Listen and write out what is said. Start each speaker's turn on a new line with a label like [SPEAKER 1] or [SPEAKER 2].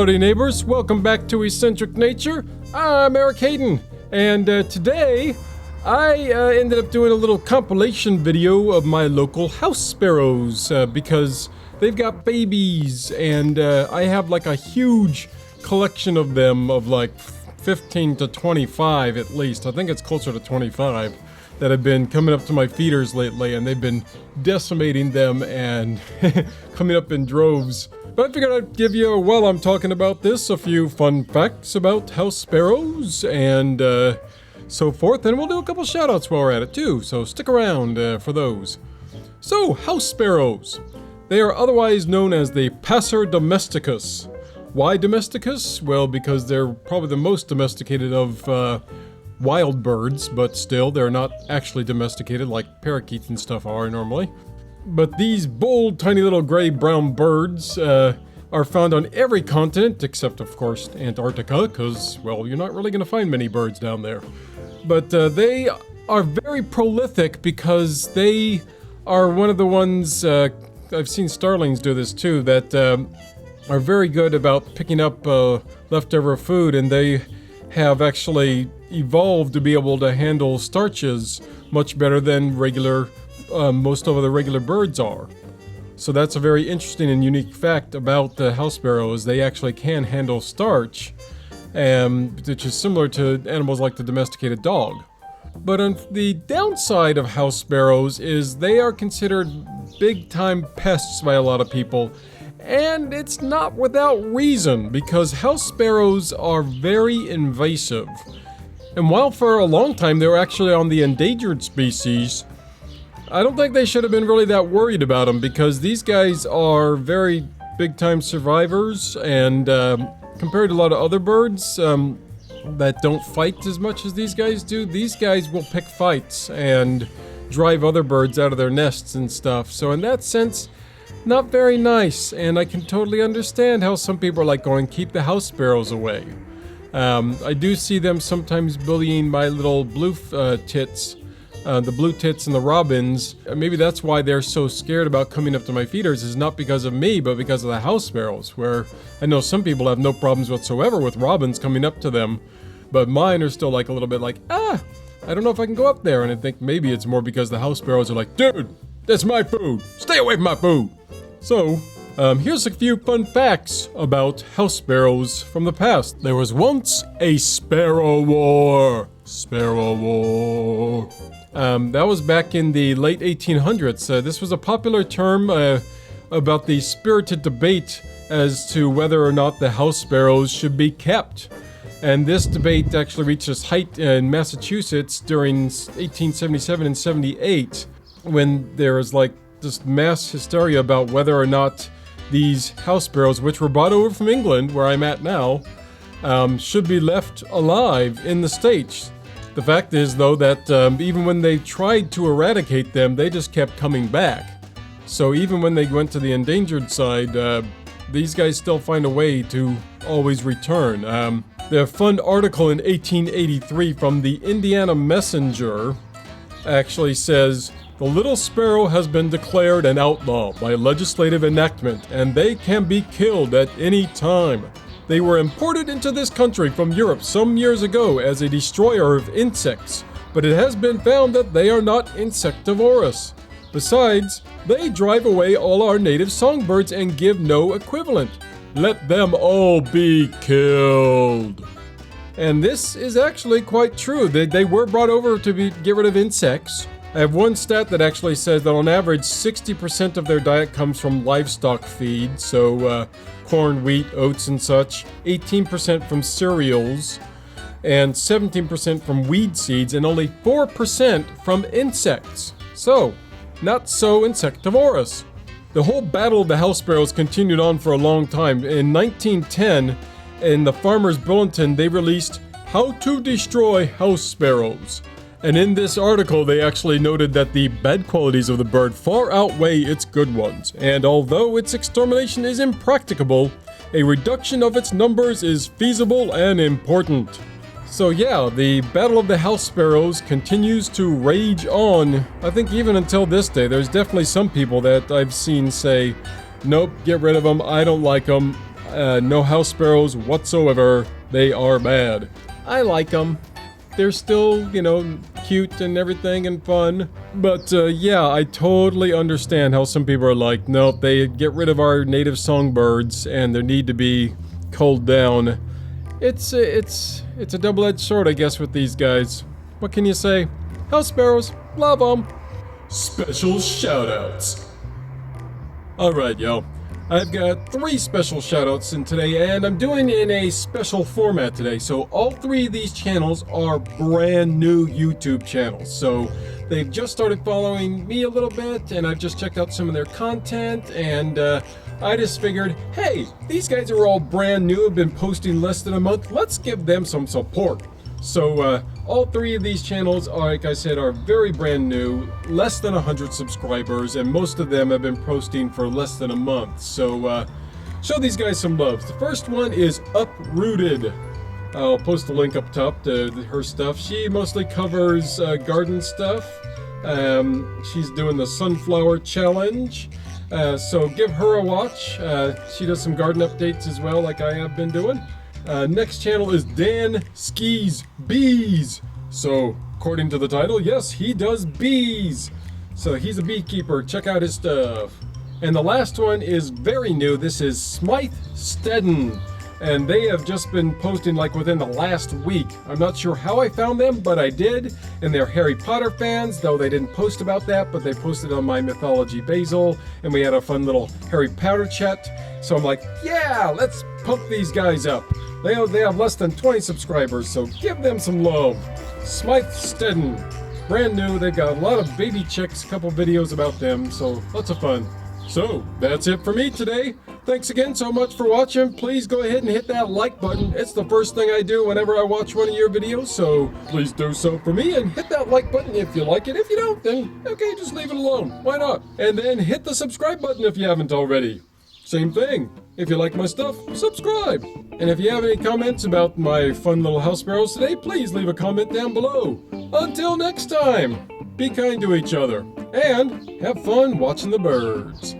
[SPEAKER 1] Howdy neighbors, welcome back to Eccentric Nature. I'm Eric Hayden, and today I ended up doing a little compilation video of my local house sparrows because they've got babies, and I have like a huge collection of them of like 15 to 25 at least. I think it's closer to 25 that have been coming up to my feeders lately, and they've been decimating them and coming up in droves. But I figured I'd give you, while I'm talking about this, a few fun facts about house sparrows and so forth, and we'll do a couple shoutouts while we're at it too, so stick around for those. So, house sparrows. They are otherwise known as the Passer domesticus. Why domesticus? Well, because they're probably the most domesticated of wild birds, but still, they're not actually domesticated like parakeets and stuff are normally. But these bold, tiny little gray-brown birds are found on every continent, except, of course, Antarctica, because, well, you're not really going to find many birds down there. But they are very prolific because they are one of the ones, I've seen starlings do this too, that are very good about picking up leftover food, and they have actually evolved to be able to handle starches much better than most of the regular birds are. So that's a very interesting and unique fact about the house sparrows. They actually can handle starch, which is similar to animals like the domesticated dog. But on the downside of house sparrows is they are considered big-time pests by a lot of people. And it's not without reason, because house sparrows are very invasive. And while for a long time they were actually on the endangered species, I don't think they should have been really that worried about them, because these guys are very big-time survivors, and compared to a lot of other birds that don't fight as much as these guys do, these guys will pick fights and drive other birds out of their nests and stuff. So in that sense, not very nice, and I can totally understand how some people are like going, keep the house sparrows away. I do see them sometimes bullying my little blue tits. The blue tits and the robins. Maybe that's why they're so scared about coming up to my feeders, is not because of me, but because of the house sparrows, where I know some people have no problems whatsoever with robins coming up to them, but mine are still like a little bit like, I don't know if I can go up there, and I think maybe it's more because the house sparrows are like, dude, that's my food, stay away from my food. So, here's a few fun facts about house sparrows from the past. There was once a sparrow war. Sparrow war. That was back in the late 1800s. This was a popular term about the spirited debate as to whether or not the house sparrows should be kept. And this debate actually reached its height in Massachusetts during 1877 and 78, when there was like this mass hysteria about whether or not these house sparrows, which were brought over from England, where I'm at now, should be left alive in the States. The fact is, though, that even when they tried to eradicate them, they just kept coming back. So even when they went to the endangered side, these guys still find a way to always return. The fun article in 1883 from the Indiana Messenger actually says, "The little sparrow has been declared an outlaw by legislative enactment, and they can be killed at any time. They were imported into this country from Europe some years ago as a destroyer of insects, but it has been found that they are not insectivorous. Besides, they drive away all our native songbirds and give no equivalent. Let them all be killed." And this is actually quite true. They were brought over to get rid of insects. I have one stat that actually says that on average 60% of their diet comes from livestock feed, so corn, wheat, oats and such, 18% from cereals, and 17% from weed seeds, and only 4% from insects. So, not so insectivorous. The whole battle of the house sparrows continued on for a long time. In 1910, in the Farmer's Bulletin, they released How to Destroy House Sparrows. And in this article, they actually noted that the bad qualities of the bird far outweigh its good ones, and although its extermination is impracticable, a reduction of its numbers is feasible and important. So yeah, the battle of the house sparrows continues to rage on. I think even until this day, there's definitely some people that I've seen say, nope, get rid of them, I don't like them, No house sparrows whatsoever. They are bad. I like them. They're still, you know, cute and everything and fun. But yeah, I totally understand how some people are like, nope, they get rid of our native songbirds and they need to be culled down. It's a double-edged sword, I guess, with these guys. What can you say? House sparrows, love them. Special shoutouts. Alright, yo. I've got 3 special shoutouts in today, and I'm doing it in a special format today. So all 3 of these channels are brand new YouTube channels. So they've just started following me a little bit, and I've just checked out some of their content, and I just figured, hey, these guys are all brand new, have been posting less than a month. Let's give them some support. So all 3 of these channels are, like I said, are very brand new, less than 100 subscribers, and most of them have been posting for less than a month. So show these guys some love. The first one is Uprooted. I'll post a link up top to her stuff. She mostly covers garden stuff. She's doing the Sunflower Challenge. So give her a watch. She does some garden updates as well, like I have been doing. Next channel is Dan Skis Bees. So, according to the title, yes, he does bees. So he's a beekeeper. Check out his stuff. And the last one is very new. This is Smyth Steadin. And they have just been posting like within the last week. I'm not sure how I found them, but I did. And they're Harry Potter fans, though they didn't post about that, but they posted on my Mythology Basil, and we had a fun little Harry Potter chat. So I'm like, yeah, let's pump these guys up. They have less than 20 subscribers, so give them some love. Smyth Steadin, brand new. They got a lot of baby chicks, a couple videos about them, so lots of fun. So, that's it for me today. Thanks again so much for watching. Please go ahead and hit that like button. It's the first thing I do whenever I watch one of your videos, so please do so for me and hit that like button if you like it. If you don't, then okay, just leave it alone. Why not? And then hit the subscribe button if you haven't already. Same thing. If you like my stuff, subscribe. And if you have any comments about my fun little house sparrows today, please leave a comment down below. Until next time, be kind to each other and have fun watching the birds.